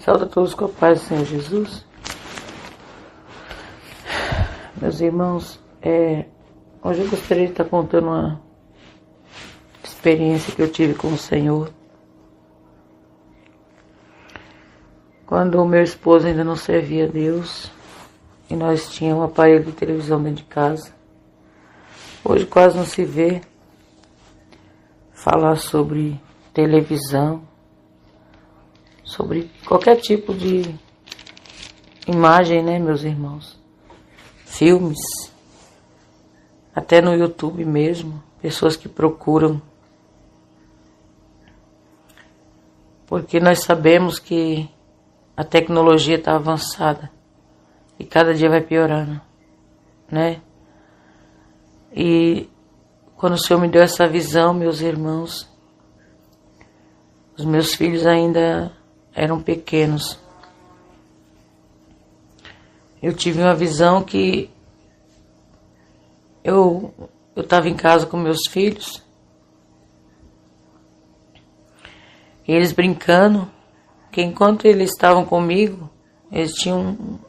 Saúde a todos com a paz do Senhor Jesus. Meus irmãos, hoje eu gostaria de estar contando uma experiência que eu tive com o Senhor. Quando o meu esposo ainda não servia a Deus e nós tínhamos um aparelho de televisão dentro de casa. Hoje quase não se vê falar sobre televisão, sobre qualquer tipo de imagem, né, meus irmãos? Filmes, até no YouTube mesmo, pessoas que procuram. Porque nós sabemos que a tecnologia está avançada e cada dia vai piorando, né? E quando o Senhor me deu essa visão, meus irmãos, os meus filhos ainda eram pequenos. Eu tive uma visão que eu estava em casa com meus filhos, e eles brincando, que enquanto eles estavam comigo, eles tinham,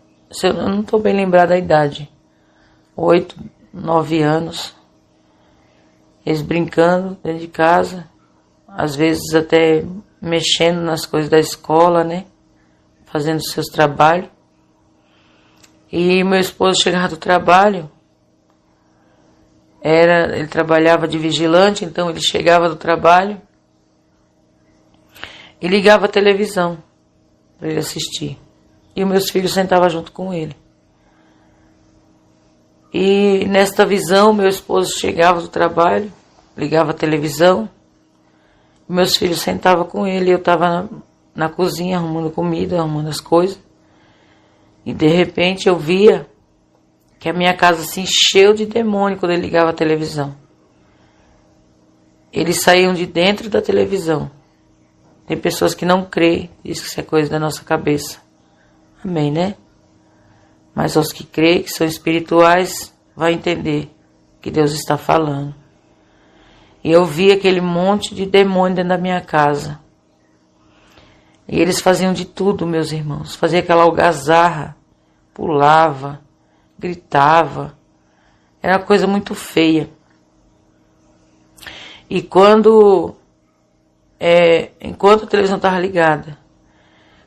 eu não estou bem lembrada da idade, 8, 9 anos, eles brincando dentro de casa, às vezes até mexendo nas coisas da escola, né? Fazendo seus trabalhos. E meu esposo chegava do trabalho, ele trabalhava de vigilante, então ele chegava do trabalho e ligava a televisão para ele assistir. E os meus filhos sentavam junto com ele. E nesta visão, meu esposo chegava do trabalho, ligava a televisão, meus filhos sentavam com ele, eu estava na cozinha arrumando comida, arrumando as coisas. E de repente eu via que a minha casa se encheu de demônio quando ele ligava a televisão. Eles saíam de dentro da televisão. Tem pessoas que não creem, diz que isso é coisa da nossa cabeça. Amém, né? Mas aos que creem, que são espirituais, vai entender que Deus está falando. E eu vi aquele monte de demônio dentro da minha casa. E eles faziam de tudo, meus irmãos. Fazia aquela algazarra, pulava, gritava. Era uma coisa muito feia. E enquanto a televisão estava ligada,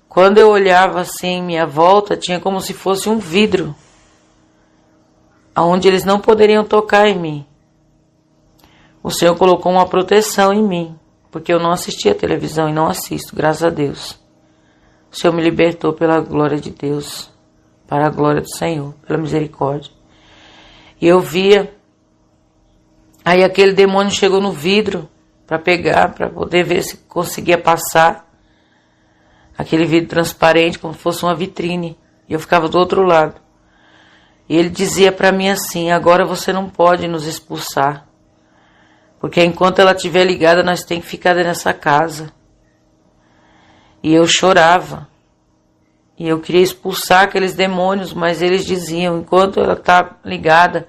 quando eu olhava assim em minha volta, tinha como se fosse um vidro, onde eles não poderiam tocar em mim. O Senhor colocou uma proteção em mim, porque eu não assistia televisão e não assisto, graças a Deus. O Senhor me libertou pela glória de Deus, para a glória do Senhor, pela misericórdia. E eu via, aí aquele demônio chegou no vidro para pegar, para poder ver se conseguia passar. Aquele vidro transparente, como se fosse uma vitrine, e eu ficava do outro lado. E ele dizia para mim assim: agora você não pode nos expulsar, porque enquanto ela estiver ligada, nós temos que ficar nessa casa. E eu chorava. E eu queria expulsar aqueles demônios, mas eles diziam: enquanto ela está ligada,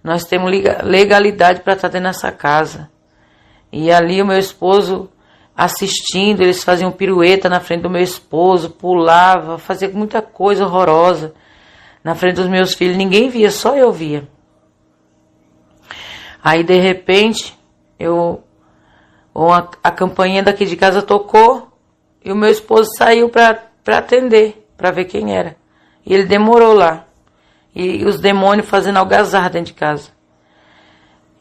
nós temos legalidade para estar dentro dessa casa. E ali o meu esposo assistindo, eles faziam pirueta na frente do meu esposo, pulava, fazia muita coisa horrorosa na frente dos meus filhos. Ninguém via, só eu via. Aí de repente, a campainha daqui de casa tocou e o meu esposo saiu para atender, para ver quem era. E ele demorou lá. E os demônios fazendo algazarra dentro de casa.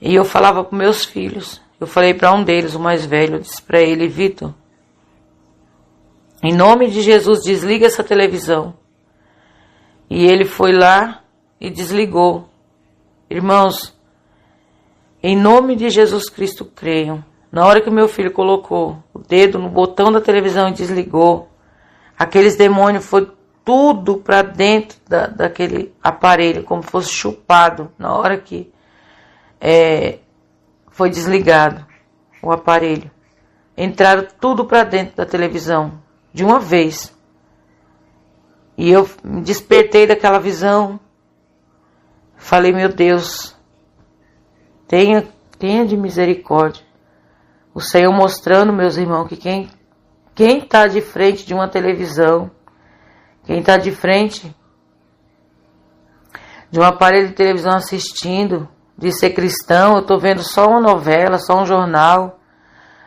E eu falava para meus filhos, eu falei para um deles, o mais velho, eu disse para ele: Vitor, em nome de Jesus, desliga essa televisão. E ele foi lá e desligou. Irmãos, em nome de Jesus Cristo, creiam. Na hora que o meu filho colocou o dedo no botão da televisão e desligou, aqueles demônios foram tudo para dentro daquele aparelho, como fosse chupado, na hora que foi desligado o aparelho. Entraram tudo para dentro da televisão, de uma vez. E eu me despertei daquela visão. Falei: meu Deus, tenha de misericórdia. O Senhor mostrando, meus irmãos, que quem quem está de frente de uma televisão, quem está de frente de um aparelho de televisão assistindo, de ser cristão, eu estou vendo só uma novela, só um jornal.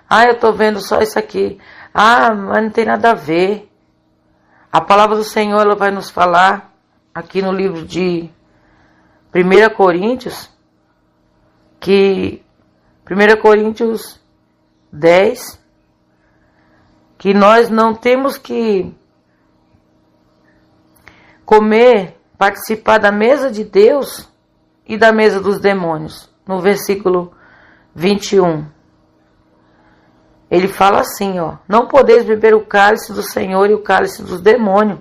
Eu estou vendo só isso aqui. Mas não tem nada a ver. A palavra do Senhor, ela vai nos falar aqui no livro de 1 Coríntios, que 1 Coríntios 10, que nós não temos que comer, participar da mesa de Deus e da mesa dos demônios. No versículo 21. Ele fala assim, não podeis beber o cálice do Senhor e o cálice dos demônios.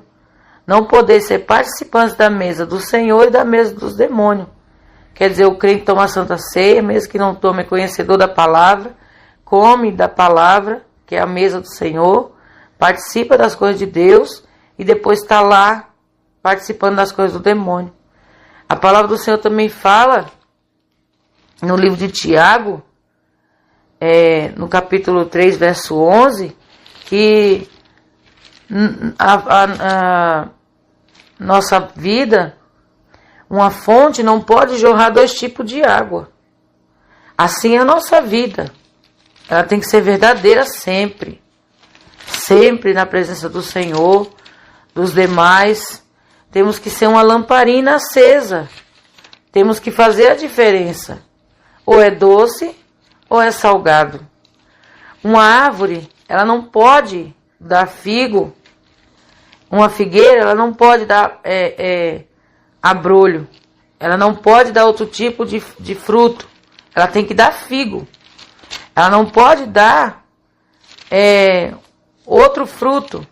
Não podeis ser participantes da mesa do Senhor e da mesa dos demônios. Quer dizer, o crente toma a Santa Ceia, mesmo que não tome, é conhecedor da palavra, come da palavra, que é a mesa do Senhor, participa das coisas de Deus e depois está lá participando das coisas do demônio. A palavra do Senhor também fala no livro de Tiago, no capítulo 3, verso 11, que a nossa vida, uma fonte não pode jorrar 2 tipos de água. Assim é a nossa vida. Ela tem que ser verdadeira sempre. Sempre na presença do Senhor, dos demais. Temos que ser uma lamparina acesa. Temos que fazer a diferença. Ou é doce ou é salgado. Uma árvore, ela não pode dar figo. Uma figueira, ela não pode dar abrolho. Ela não pode dar outro tipo de fruto. Ela tem que dar figo. Ela não pode dar outro fruto.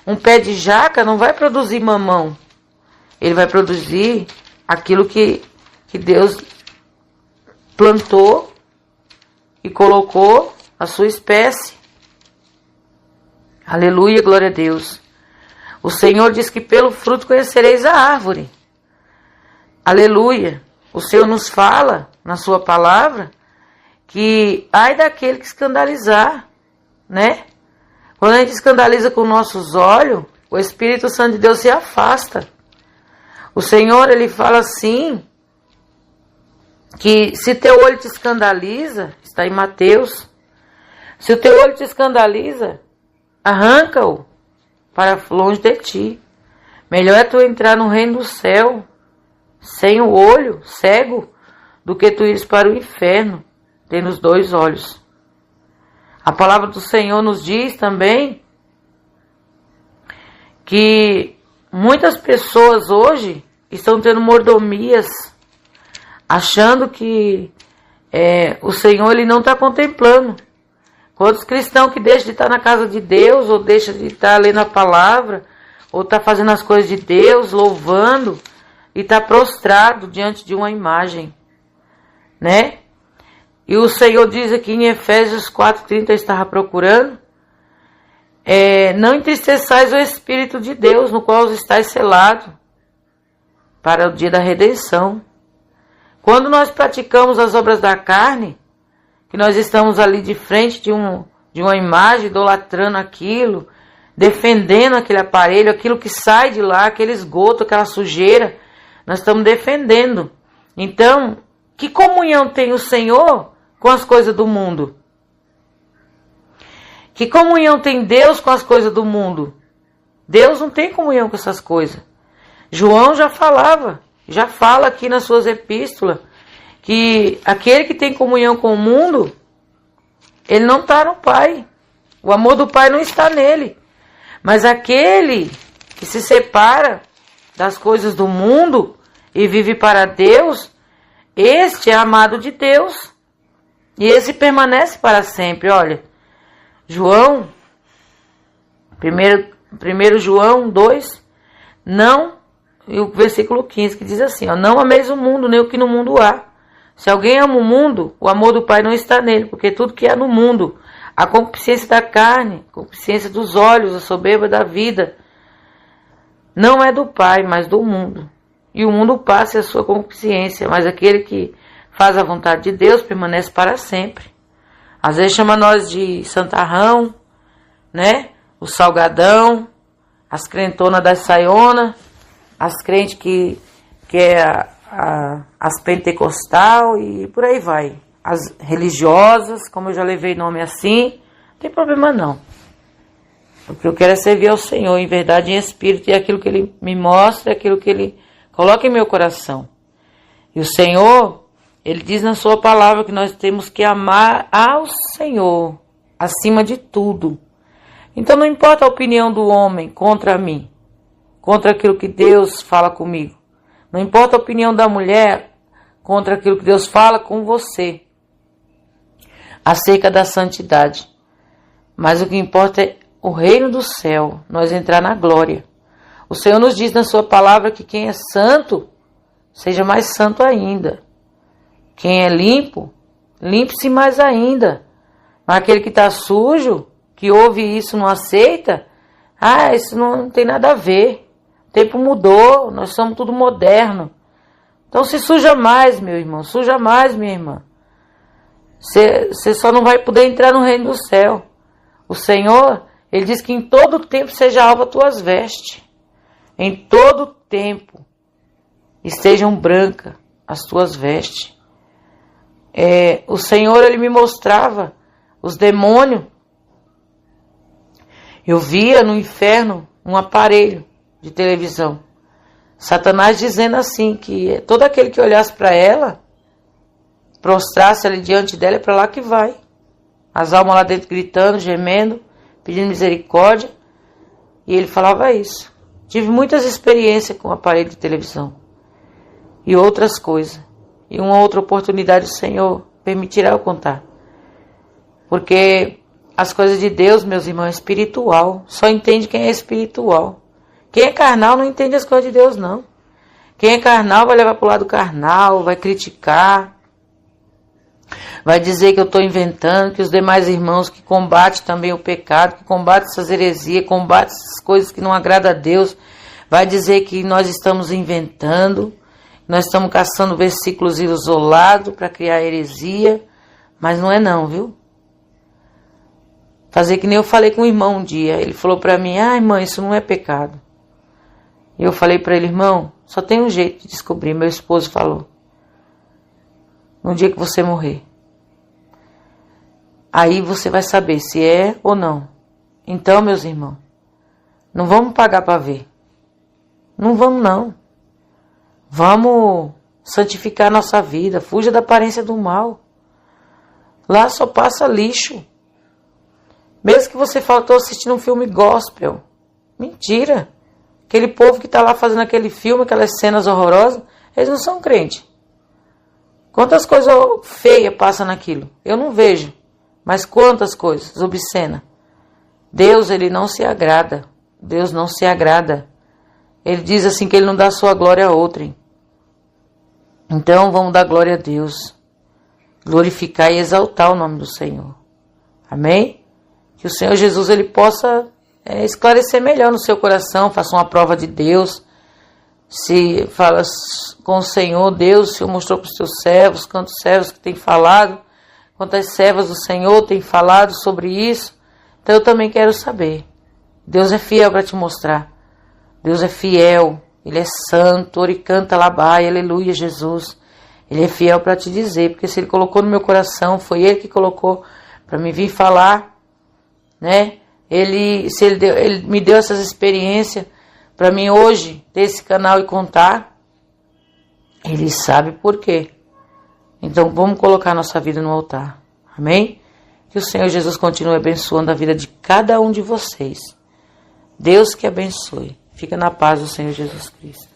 Um pé de jaca não vai produzir mamão. Ele vai produzir aquilo que Deus plantou e colocou a sua espécie. Aleluia, glória a Deus. O Senhor diz que pelo fruto conhecereis a árvore. Aleluia. O Senhor nos fala na sua palavra que ai daquele que escandalizar, né? Quando a gente escandaliza com nossos olhos, o Espírito Santo de Deus se afasta. O Senhor, ele fala assim, que se teu olho te escandaliza, está em Mateus, se o teu olho te escandaliza, arranca-o para longe de ti. Melhor é tu entrar no reino do céu, sem o olho, cego, do que tu ires para o inferno, tendo os 2 olhos. A palavra do Senhor nos diz também que muitas pessoas hoje estão tendo mordomias, achando que o Senhor ele não está contemplando. Quantos cristãos que deixam de estar na casa de Deus, ou deixam de estar lendo a palavra, ou está fazendo as coisas de Deus, louvando, e está prostrado diante de uma imagem, né? E o Senhor diz aqui em Efésios 4:30, eu estava procurando, não entristeçais o Espírito de Deus, no qual estáis selados para o dia da redenção. Quando nós praticamos as obras da carne, que nós estamos ali de frente de uma imagem, idolatrando aquilo, defendendo aquele aparelho, aquilo que sai de lá, aquele esgoto, aquela sujeira, nós estamos defendendo. Então, que comunhão tem o Senhor com as coisas do mundo? Que comunhão tem Deus com as coisas do mundo? Deus não tem comunhão com essas coisas. João já fala aqui nas suas epístolas, que aquele que tem comunhão com o mundo, ele não está no Pai. O amor do Pai não está nele. Mas aquele que se separa das coisas do mundo e vive para Deus, este é amado de Deus. E esse permanece para sempre. Olha, João, 1 João 2, não, e o versículo 15, que diz assim, não ameis o mundo, nem o que no mundo há. Se alguém ama o mundo, o amor do Pai não está nele, porque tudo que há no mundo, a concupiscência da carne, a concupiscência dos olhos, a soberba da vida, não é do Pai, mas do mundo. E o mundo passa a sua concupiscência, mas aquele que faz a vontade de Deus permanece para sempre. Às vezes chama nós de santarrão, né? o salgadão, as crentonas das saionas, as crentes que é as pentecostal e por aí vai. As religiosas, como eu já levei nome assim, não tem problema não. O que eu quero é servir ao Senhor em verdade e em espírito, e aquilo que Ele me mostra, aquilo que Ele coloca em meu coração. E o Senhor, Ele diz na sua palavra que nós temos que amar ao Senhor acima de tudo. Então não importa a opinião do homem contra mim, contra aquilo que Deus fala comigo. Não importa a opinião da mulher contra aquilo que Deus fala com você, acerca da santidade. Mas o que importa é o reino do céu, nós entrar na glória. O Senhor nos diz na sua palavra que quem é santo, seja mais santo ainda. Quem é limpo, limpe-se mais ainda. Mas aquele que está sujo, que ouve isso, não aceita, isso não tem nada a ver. O tempo mudou, nós somos tudo moderno. Então se suja mais, meu irmão, suja mais, minha irmã. Você só não vai poder entrar no reino do céu. O Senhor, Ele diz que em todo tempo seja alva tuas vestes. Em todo tempo estejam brancas as tuas vestes. O Senhor, Ele me mostrava os demônios. Eu via no inferno um aparelho de televisão. Satanás dizendo assim, que todo aquele que olhasse para ela, prostrasse ali diante dela, é para lá que vai. As almas lá dentro gritando, gemendo, pedindo misericórdia. E ele falava isso. Tive muitas experiências com o aparelho de televisão. E outras coisas. E uma outra oportunidade o Senhor permitirá eu contar. Porque as coisas de Deus, meus irmãos, é espiritual. Só entende quem é espiritual. Quem é carnal não entende as coisas de Deus, não. Quem é carnal vai levar para o lado carnal, vai criticar. Vai dizer que eu estou inventando, que os demais irmãos que combatem também o pecado, que combatem essas heresias, combatem essas coisas que não agradam a Deus, vai dizer que nós estamos inventando, nós estamos caçando versículos isolados para criar heresia, mas não é não, viu? Fazer que nem eu falei com um irmão um dia, ele falou para mim, irmã, isso não é pecado. E eu falei para ele, irmão, só tem um jeito de descobrir, meu esposo falou. No dia que você morrer. Aí você vai saber se é ou não. Então, meus irmãos, não vamos pagar para ver. Não vamos, não. Vamos santificar nossa vida. Fuja da aparência do mal. Lá só passa lixo. Mesmo que você fale, estou assistindo um filme gospel. Mentira. Aquele povo que está lá fazendo aquele filme, aquelas cenas horrorosas, eles não são crentes. Quantas coisas feias passam naquilo? Eu não vejo. Mas quantas coisas obscenas. Deus, Ele não se agrada. Deus não se agrada. Ele diz assim que Ele não dá sua glória a outrem. Então vamos dar glória a Deus. Glorificar e exaltar o nome do Senhor. Amém? Que o Senhor Jesus Ele possa esclarecer melhor no seu coração. Faça uma prova de Deus. Se fala com o Senhor, Deus, o Senhor mostrou para os teus servos, quantos servos que tem falado, quantas servas do Senhor tem falado sobre isso. Então eu também quero saber. Deus é fiel para te mostrar. Deus é fiel, Ele é santo, oricanta labai, aleluia, Jesus. Ele é fiel para te dizer, porque se Ele colocou no meu coração, foi Ele que colocou para me vir falar, né? Ele me deu essas experiências para mim hoje, ter esse canal e contar. Ele sabe por quê. Então vamos colocar nossa vida no altar. Amém? Que o Senhor Jesus continue abençoando a vida de cada um de vocês. Deus que abençoe. Fica na paz do Senhor Jesus Cristo.